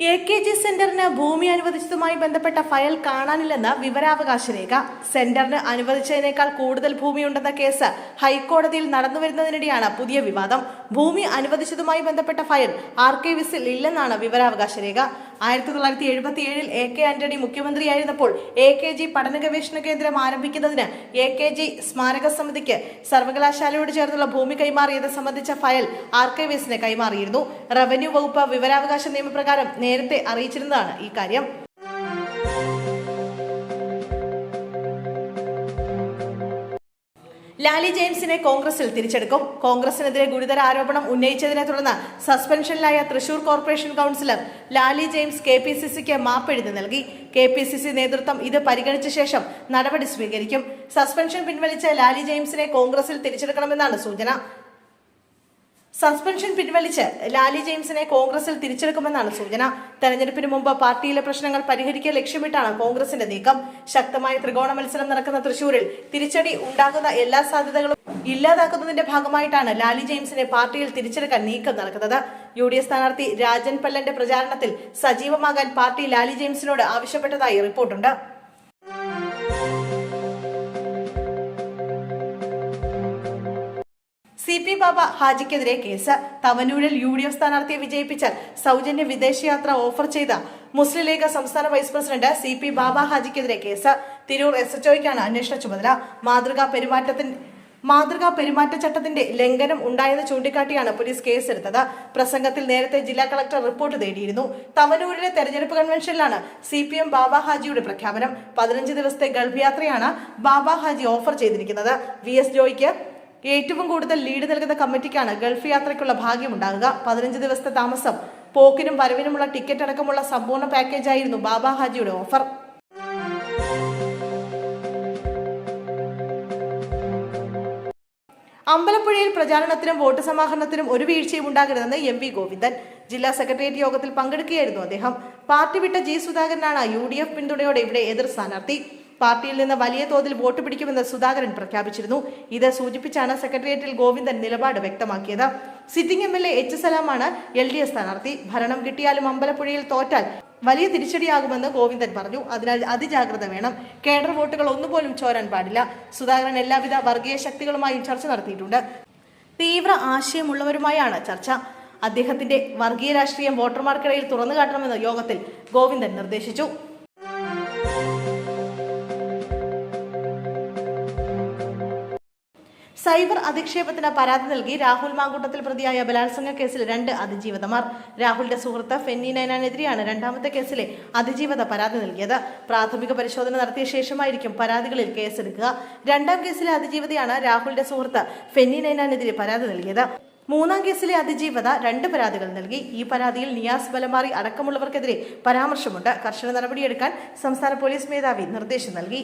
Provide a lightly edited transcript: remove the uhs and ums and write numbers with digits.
AKG സെന്ററിന് ഭൂമി അനുവദിച്ചതുമായി ബന്ധപ്പെട്ട file കാണാനില്ലെന്ന് വിവരാവകാശ രേഖ. സെന്ററിന് അനുവദിച്ചതിനേക്കാൾ കൂടുതൽ ഭൂമിയുണ്ടെന്ന കേസ് ഹൈക്കോടതിയിൽ നടന്നുവരുന്നതിനിടെയാണ് പുതിയ വിവാദം. ഭൂമി അനുവദിച്ചതുമായി ബന്ധപ്പെട്ട ഫയൽ ആർക്കൈവ്സിൽ ഇല്ലെന്നാണ് വിവരാവകാശ രേഖ. 1977 AK ആന്റണി മുഖ്യമന്ത്രിയായിരുന്നപ്പോൾ AKG പഠന ഗവേഷണ കേന്ദ്രം ആരംഭിക്കുന്നതിന് AKG സ്മാരക സമിതിക്ക് സർവകലാശാലയോട് ചേർന്നുള്ള ഭൂമി കൈമാറിയത് സംബന്ധിച്ച ഫയൽ ആർക്കൈവ്സിന് കൈമാറിയിരുന്നു. റവന്യൂ വകുപ്പ് വിവരാവകാശ നിയമപ്രകാരം നേരത്തെ അറിയിച്ചിരുന്നതാണ് ഈ കാര്യം. ലാലി ജെയിംസിനെ കോൺഗ്രസിൽ തിരിച്ചെടുക്കും. കോൺഗ്രസിനെതിരെ ഗുരുതര ആരോപണം ഉന്നയിച്ചതിനെ തുടർന്ന് സസ്പെൻഷനിലായ തൃശൂർ കോർപ്പറേഷൻ കൗൺസിലർ ലാലി ജെയിംസ് KPCCക്ക് മാപ്പെഴുതി നൽകി. KPCC നേതൃത്വം ഇത് പരിഗണിച്ച ശേഷം നടപടി സ്വീകരിക്കും. സസ്പെൻഷൻ പിൻവലിച്ച ലാലി ജെയിംസിനെ കോൺഗ്രസിൽ തിരിച്ചെടുക്കണമെന്നാണ് സൂചന. സസ്പെൻഷൻ പിൻവലിച്ച് ലാലി ജെയിംസിനെ കോൺഗ്രസിൽ തിരിച്ചെടുക്കുമെന്നാണ് സൂചന. തെരഞ്ഞെടുപ്പിന് മുമ്പ് പാർട്ടിയിലെ പ്രശ്നങ്ങൾ പരിഹരിക്കാൻ ലക്ഷ്യമിട്ടാണ് കോൺഗ്രസിന്റെ നീക്കം. ശക്തമായ ത്രികോണ മത്സരം നടക്കുന്ന തൃശൂരിൽ തിരിച്ചടി ഉണ്ടാകുന്ന എല്ലാ സാധ്യതകളും ഇല്ലാതാക്കുന്നതിന്റെ ഭാഗമായിട്ടാണ് ലാലി ജെയിംസിനെ പാർട്ടിയിൽ തിരിച്ചെടുക്കാൻ നീക്കം നടക്കുന്നത്. UDF സ്ഥാനാർത്ഥി രാജൻ പല്ലന്റെ പ്രചാരണത്തിൽ സജീവമാകാൻ പാർട്ടി ലാലി ജെയിംസിനോട് ആവശ്യപ്പെട്ടതായി റിപ്പോർട്ടുണ്ട്. CP ബാബ ഹാജിക്കെതിരെ കേസ്. തവനൂരിൽ UDF സ്ഥാനാർത്ഥിയെ വിജയിപ്പിച്ചാൽ സൗജന്യ വിദേശയാത്ര ഓഫർ ചെയ്ത മുസ്ലിം ലീഗ് സംസ്ഥാന വൈസ് പ്രസിഡന്റ് CP ബാബ ഹാജിക്കെതിരെ കേസ്. തിരൂർ SHOയ്ക്കാണ് അന്വേഷണ ചുമതല. മാതൃകാ പെരുമാറ്റച്ചട്ടത്തിന്റെ ലംഘനം ഉണ്ടായെന്ന് ചൂണ്ടിക്കാട്ടിയാണ് പോലീസ് കേസെടുത്തത്. പ്രസംഗത്തിൽ നേരത്തെ ജില്ലാ കളക്ടർ റിപ്പോർട്ട് തേടിയിരുന്നു. തവനൂരിലെ തെരഞ്ഞെടുപ്പ് കൺവെൻഷനിലാണ് CPM ബാബ ഹാജിയുടെ പ്രഖ്യാപനം. 15 ദിവസത്തെ ഗൾഫ് യാത്രയാണ് ബാബ ഹാജി ഓഫർ ചെയ്തിരിക്കുന്നത്. VS ജോയിക്ക് ഏറ്റവും കൂടുതൽ ലീഡ് നൽകുന്ന കമ്മിറ്റിക്കാണ് ഗൾഫ് യാത്രയ്ക്കുള്ള ഭാഗ്യമുണ്ടാകുക. 15 ദിവസത്തെ താമസം, പോക്കിനും വരവിനുമുള്ള ടിക്കറ്റ് അടക്കമുള്ള സമ്പൂർണ്ണ പാക്കേജായിരുന്നു ബാബ ഹാജിയുടെ ഓഫർ. അമ്പലപ്പുഴയിൽ പ്രചാരണത്തിനും വോട്ട് സമാഹരണത്തിനും ഒരു വീഴ്ചയും ഉണ്ടാകരുതെന്ന് MP ഗോവിന്ദൻ. ജില്ലാ സെക്രട്ടേറിയറ്റ് യോഗത്തിൽ പങ്കെടുക്കുകയായിരുന്നു അദ്ദേഹം. പാർട്ടി വിട്ട G സുധാകരനാണ് UDF പിന്തുണയോടെ ഇവിടെ എതിർ സ്ഥാനാർത്ഥി. പാർട്ടിയിൽ നിന്ന് വലിയ തോതിൽ വോട്ട് പിടിക്കുമെന്ന് സുധാകരൻ പ്രഖ്യാപിച്ചിരുന്നു. ഇത് സൂചിപ്പിച്ചാണ് സെക്രട്ടേറിയറ്റിൽ ഗോവിന്ദൻ നിലപാട് വ്യക്തമാക്കിയത്. സിറ്റിംഗ് MLA H സലാമാണ് LDF സ്ഥാനാർത്ഥി. ഭരണം കിട്ടിയാലും അമ്പലപ്പുഴയിൽ തോറ്റാൽ വലിയ തിരിച്ചടിയാകുമെന്ന് ഗോവിന്ദൻ പറഞ്ഞു. അതിനാൽ അതിജാഗ്രത വേണം. കേഡർ വോട്ടുകൾ ഒന്നുപോലും ചോരാൻ പാടില്ല. സുധാകരൻ എല്ലാവിധ വർഗീയ ശക്തികളുമായും ചർച്ച നടത്തിയിട്ടുണ്ട്. തീവ്ര ആശയമുള്ളവരുമായാണ് ചർച്ച. അദ്ദേഹത്തിന്റെ വർഗീയ രാഷ്ട്രീയം വോട്ടർമാർക്കിടയിൽ തുറന്നു കാട്ടണമെന്ന് യോഗത്തിൽ ഗോവിന്ദൻ നിർദ്ദേശിച്ചു. സൈബർ അധിക്ഷേപത്തിന് പരാതി നൽകി രാഹുൽ മാങ്കൂട്ടത്തിൽ പ്രതിയായ ബലാത്സംഗ കേസിൽ 2 അതിജീവിതമാർ. രാഹുലിന്റെ സുഹൃത്ത് ഫെന്നി നൈനാനെതിരെയാണ് രണ്ടാമത്തെ കേസിലെ അതിജീവിത പരാതി നൽകിയത്. പ്രാഥമിക പരിശോധന നടത്തിയ ശേഷമായിരിക്കും പരാതികളിൽ കേസെടുക്കുക. രണ്ടാം കേസിലെ അതിജീവിതയാണ് രാഹുലിന്റെ സുഹൃത്ത് ഫെന്നി നൈനാനെതിരെ പരാതി നൽകിയത്. മൂന്നാം കേസിലെ അതിജീവിത 2 പരാതികൾ നൽകി. ഈ പരാതിയിൽ നിയാസ് ബലമാറി അടക്കമുള്ളവർക്കെതിരെ പരാമർശമുണ്ട്. കർശന നടപടിയെടുക്കാൻ സംസ്ഥാന പോലീസ് മേധാവി നിർദ്ദേശം നൽകി.